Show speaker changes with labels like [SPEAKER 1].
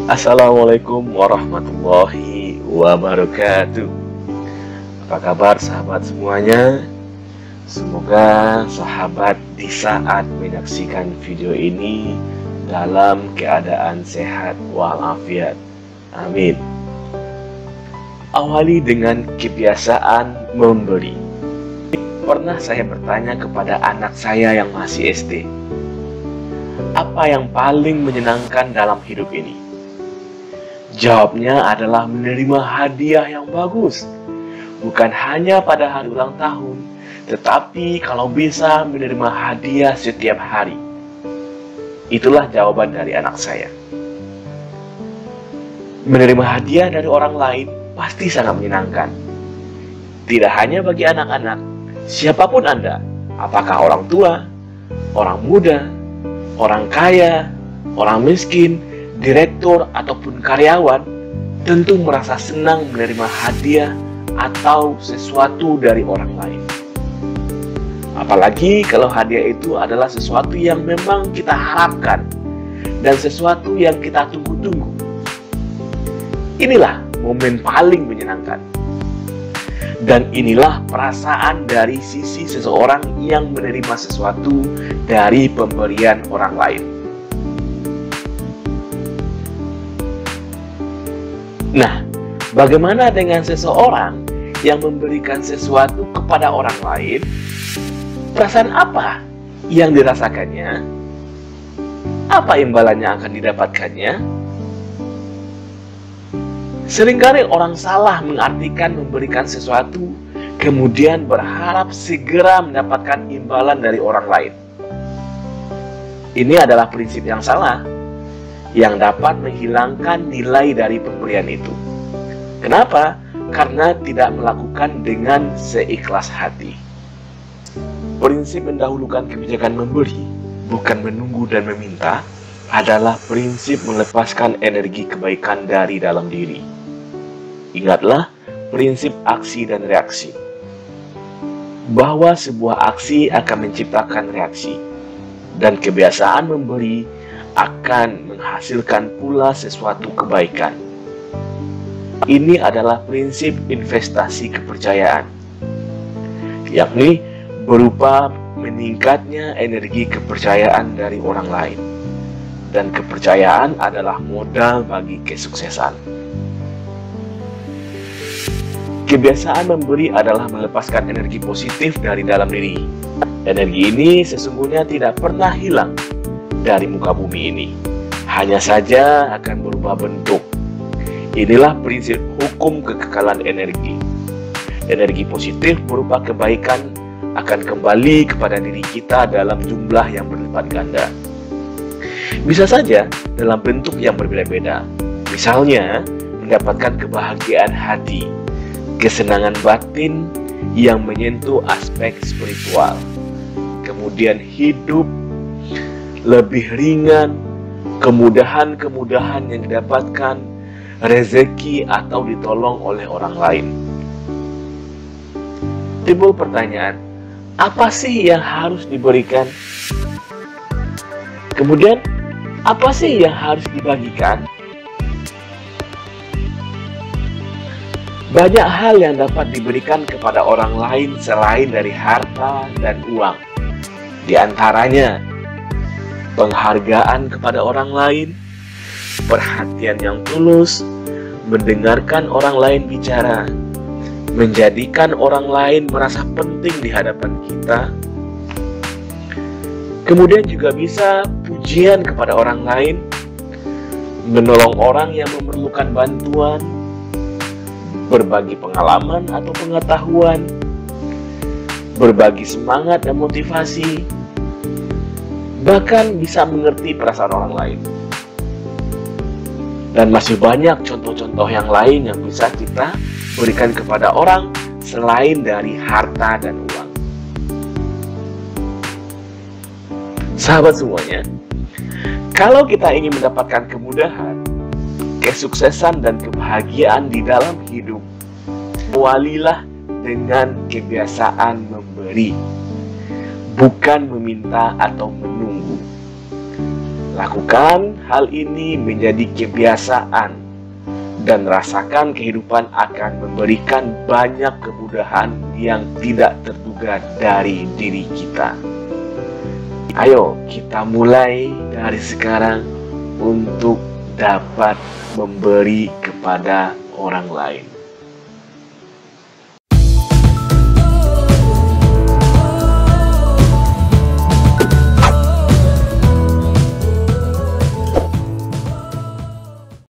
[SPEAKER 1] Assalamualaikum warahmatullahi wabarakatuh. Apa kabar sahabat semuanya? Semoga sahabat di saat menyaksikan video ini dalam keadaan sehat walafiat. Amin. Awali dengan kebiasaan memberi. Pernah saya bertanya kepada anak saya yang masih SD, apa yang paling menyenangkan dalam hidup ini? Jawabnya adalah menerima hadiah yang bagus. Bukan hanya pada hari ulang tahun, tetapi kalau bisa menerima hadiah setiap hari. Itulah jawaban dari anak saya. Menerima hadiah dari orang lain pasti sangat menyenangkan. Tidak hanya bagi anak-anak, siapapun Anda, apakah orang tua, orang muda, orang kaya, orang miskin, direktur ataupun karyawan, tentu merasa senang menerima hadiah atau sesuatu dari orang lain. Apalagi kalau hadiah itu adalah sesuatu yang memang kita harapkan dan sesuatu yang kita tunggu-tunggu. Inilah momen paling menyenangkan. Dan inilah perasaan dari sisi seseorang yang menerima sesuatu dari pemberian orang lain. Nah, bagaimana dengan seseorang yang memberikan sesuatu kepada orang lain? Perasaan apa yang dirasakannya? Apa imbalan yang akan didapatkannya? Seringkali orang salah mengartikan memberikan sesuatu, kemudian berharap segera mendapatkan imbalan dari orang lain. Ini adalah prinsip yang salah, yang dapat menghilangkan nilai dari pemberian itu. Kenapa? Karena tidak melakukan dengan seikhlas hati. Prinsip mendahulukan kebijakan memberi, bukan menunggu dan meminta, adalah prinsip melepaskan energi kebaikan dari dalam diri. Ingatlah prinsip aksi dan reaksi, bahwa sebuah aksi akan menciptakan reaksi, dan kebiasaan memberi akan menghasilkan pula sesuatu kebaikan. Ini adalah prinsip investasi kepercayaan, yakni berupa meningkatnya energi kepercayaan dari orang lain. Dan kepercayaan adalah modal bagi kesuksesan. Kebiasaan memberi adalah melepaskan energi positif dari dalam diri. Energi ini sesungguhnya tidak pernah hilang dari muka bumi ini, hanya saja akan berubah bentuk. Inilah prinsip hukum kekekalan energi. Energi positif berupa kebaikan akan kembali kepada diri kita dalam jumlah yang berlipat ganda. Bisa saja dalam bentuk yang berbeda-beda. Misalnya, mendapatkan kebahagiaan hati, kesenangan batin yang menyentuh aspek spiritual, kemudian hidup lebih ringan, kemudahan-kemudahan yang didapatkan, rezeki atau ditolong oleh orang lain. Timbul pertanyaan, apa sih yang harus diberikan? Kemudian, apa sih yang harus dibagikan? Banyak hal yang dapat diberikan kepada orang lain selain dari harta dan uang. Di antaranya, penghargaan kepada orang lain, perhatian yang tulus, mendengarkan orang lain bicara, menjadikan orang lain merasa penting di hadapan kita. Kemudian juga bisa pujian kepada orang lain, menolong orang yang memerlukan bantuan, berbagi pengalaman atau pengetahuan, berbagi semangat dan motivasi, bahkan bisa mengerti perasaan orang lain. Dan masih banyak contoh-contoh yang lain yang bisa kita berikan kepada orang selain dari harta dan uang. Sahabat semuanya, kalau kita ingin mendapatkan kemudahan, kesuksesan dan kebahagiaan di dalam hidup, awalilah dengan kebiasaan memberi, bukan meminta atau menunggu. Lakukan hal ini menjadi kebiasaan dan rasakan kehidupan akan memberikan banyak kemudahan yang tidak terduga dari diri kita. Ayo kita mulai dari sekarang untuk dapat memberi kepada orang lain.